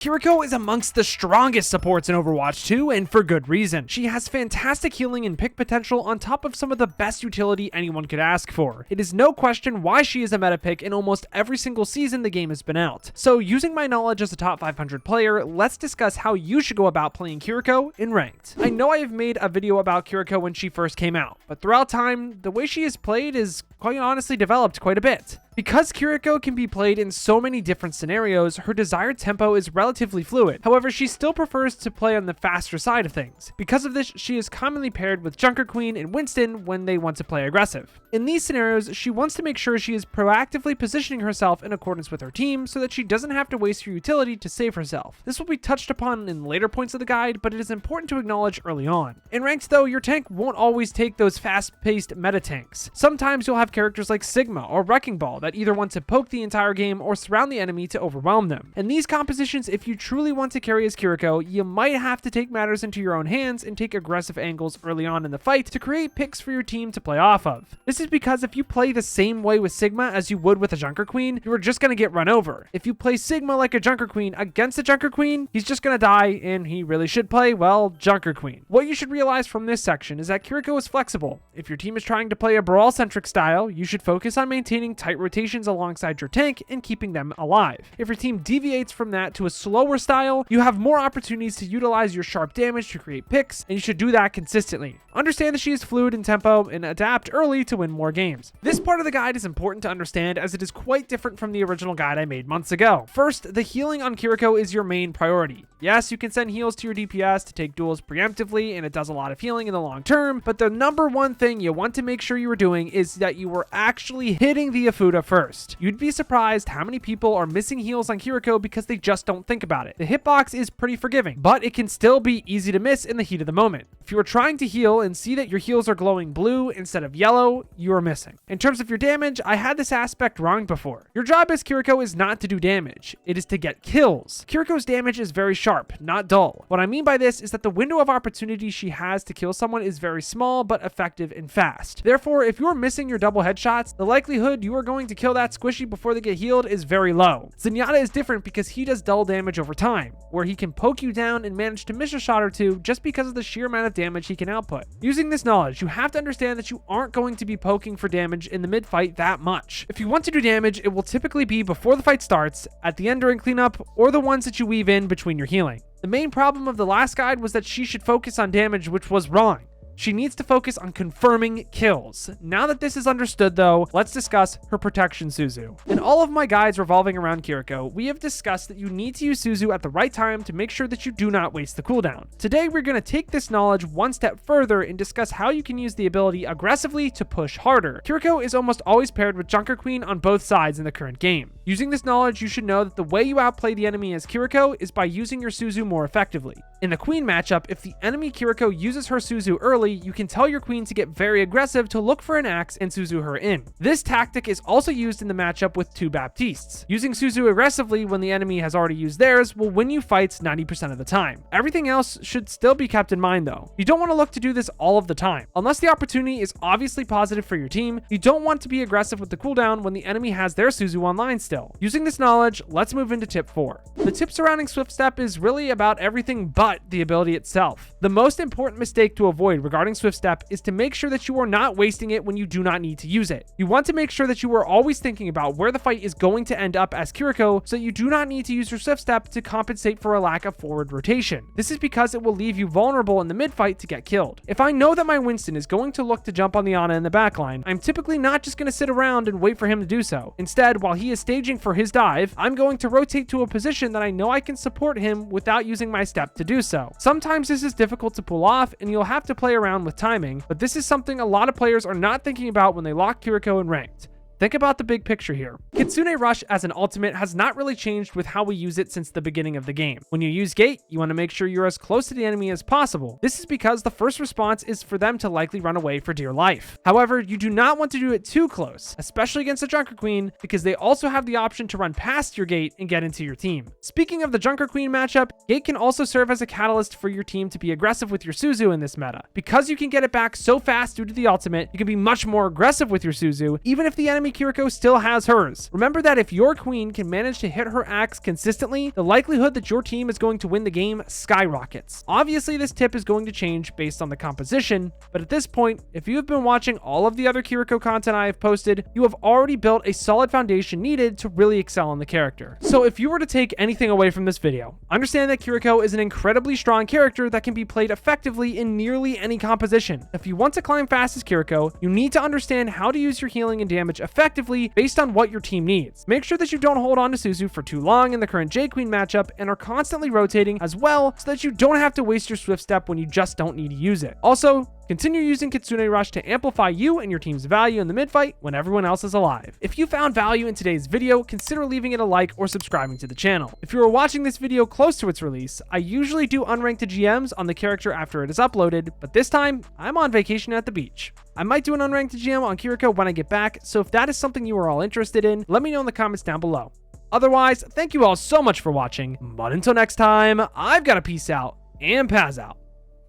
Kiriko is amongst the strongest supports in Overwatch 2, and for good reason. She has fantastic healing and pick potential on top of some of the best utility anyone could ask for. It is no question why she is a meta pick in almost every single season the game has been out. So using my knowledge as a top 500 player, let's discuss how you should go about playing Kiriko in ranked. I know I have made a video about Kiriko when she first came out, but throughout time, the way she is played is quite honestly developed quite a bit. Because Kiriko can be played in so many different scenarios, her desired tempo is relatively fluid. However, she still prefers to play on the faster side of things. Because of this, she is commonly paired with Junker Queen and Winston when they want to play aggressive. In these scenarios, she wants to make sure she is proactively positioning herself in accordance with her team so that she doesn't have to waste her utility to save herself. This will be touched upon in later points of the guide, but it is important to acknowledge early on. In ranked though, your tank won't always take those fast-paced meta tanks. Sometimes you'll have characters like Sigma or Wrecking Ball that either want to poke the entire game or surround the enemy to overwhelm them. In these compositions, if you truly want to carry as Kiriko, you might have to take matters into your own hands and take aggressive angles early on in the fight to create picks for your team to play off of. This is because if you play the same way with Sigma as you would with a Junker Queen, you are just going to get run over. If you play Sigma like a Junker Queen against a Junker Queen, he's just going to die, and he really should play, well, Junker Queen. What you should realize from this section is that Kiriko is flexible. If your team is trying to play a brawl-centric style, you should focus on maintaining tight rotations alongside your tank and keeping them alive. If your team deviates from that to a slower style, you have more opportunities to utilize your sharp damage to create picks, and you should do that consistently. Understand that she is fluid in tempo and adapt early to win more games. This part of the guide is important to understand as it is quite different from the original guide I made months ago. First, the healing on Kiriko is your main priority. Yes, you can send heals to your DPS to take duels preemptively, and it does a lot of healing in the long term, but the number one thing you want to make sure you are doing is that you are actually hitting the Ofuda first. You'd be surprised how many people are missing heals on Kiriko because they just don't think about it. The hitbox is pretty forgiving, but it can still be easy to miss in the heat of the moment. If you are trying to heal and see that your heals are glowing blue instead of yellow, you are missing. In terms of your damage, I had this aspect wrong before. Your job as Kiriko is not to do damage, it is to get kills. Kiriko's damage is very sharp, not dull. What I mean by this is that the window of opportunity she has to kill someone is very small but effective and fast. Therefore, if you're missing your double headshots, the likelihood you are going to kill that squishy before they get healed is very low. Zenyatta is different because he does dull damage over time, where he can poke you down and manage to miss a shot or two just because of the sheer amount of damage he can output. Using this knowledge, you have to understand that you aren't going to be poking for damage in the mid-fight that much. If you want to do damage, it will typically be before the fight starts, at the end during cleanup, or the ones that you weave in between your healing. The main problem of the last guide was that she should focus on damage, which was wrong. She needs to focus on confirming kills. Now that this is understood though, let's discuss her protection Suzu. In all of my guides revolving around Kiriko, we have discussed that you need to use Suzu at the right time to make sure that you do not waste the cooldown. Today we're going to take this knowledge one step further and discuss how you can use the ability aggressively to push harder. Kiriko is almost always paired with Junker Queen on both sides in the current game. Using this knowledge, you should know that the way you outplay the enemy as Kiriko is by using your Suzu more effectively. In the Queen matchup, if the enemy Kiriko uses her Suzu early, you can tell your Queen to get very aggressive to look for an axe and Suzu her in. This tactic is also used in the matchup with two Baptistes. Using Suzu aggressively when the enemy has already used theirs will win you fights 90% of the time. Everything else should still be kept in mind though. You don't want to look to do this all of the time. Unless the opportunity is obviously positive for your team, you don't want to be aggressive with the cooldown when the enemy has their Suzu online still. Using this knowledge, let's move into tip 4. The tip surrounding Swift Step is really about everything but the ability itself. The most important mistake to avoid regarding Swift Step is to make sure that you are not wasting it when you do not need to use it. You want to make sure that you are always thinking about where the fight is going to end up as Kiriko so that you do not need to use your Swift Step to compensate for a lack of forward rotation. This is because it will leave you vulnerable in the mid-fight to get killed. If I know that my Winston is going to look to jump on the Ana in the backline, I'm typically not just going to sit around and wait for him to do so. Instead, while he is staging for his dive, I'm going to rotate to a position that I know I can support him without using my step to do so. Sometimes this is difficult to pull off and you'll have to play around with timing, but this is something a lot of players are not thinking about when they lock Kiriko in ranked. Think about the big picture here. Kitsune Rush as an ultimate has not really changed with how we use it since the beginning of the game. When you use Gate, you want to make sure you're as close to the enemy as possible. This is because the first response is for them to likely run away for dear life. However, you do not want to do it too close, especially against a Junker Queen, because they also have the option to run past your Gate and get into your team. Speaking of the Junker Queen matchup, Gate can also serve as a catalyst for your team to be aggressive with your Suzu in this meta. Because you can get it back so fast due to the ultimate, you can be much more aggressive with your Suzu, even if the enemy only Kiriko still has hers. Remember that if your queen can manage to hit her axe consistently, the likelihood that your team is going to win the game skyrockets. Obviously, this tip is going to change based on the composition, but at this point, if you have been watching all of the other Kiriko content I have posted, you have already built a solid foundation needed to really excel in the character. So if you were to take anything away from this video, understand that Kiriko is an incredibly strong character that can be played effectively in nearly any composition. If you want to climb fast as Kiriko, you need to understand how to use your healing and damage effectively based on what your team needs. Make sure that you don't hold on to Suzu for too long in the current J-Queen matchup and are constantly rotating as well so that you don't have to waste your swift step when you just don't need to use it. Also, continue using Kitsune Rush to amplify you and your team's value in the mid-fight when everyone else is alive. If you found value in today's video, consider leaving it a like or subscribing to the channel. If you are watching this video close to its release, I usually do unranked GMs on the character after it is uploaded, but this time, I'm on vacation at the beach. I might do an unranked GM on Kiriko when I get back, so if that is something you are all interested in, let me know in the comments down below. Otherwise, thank you all so much for watching, but until next time, I've got to peace out and Paz out.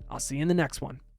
I'll see you in the next one.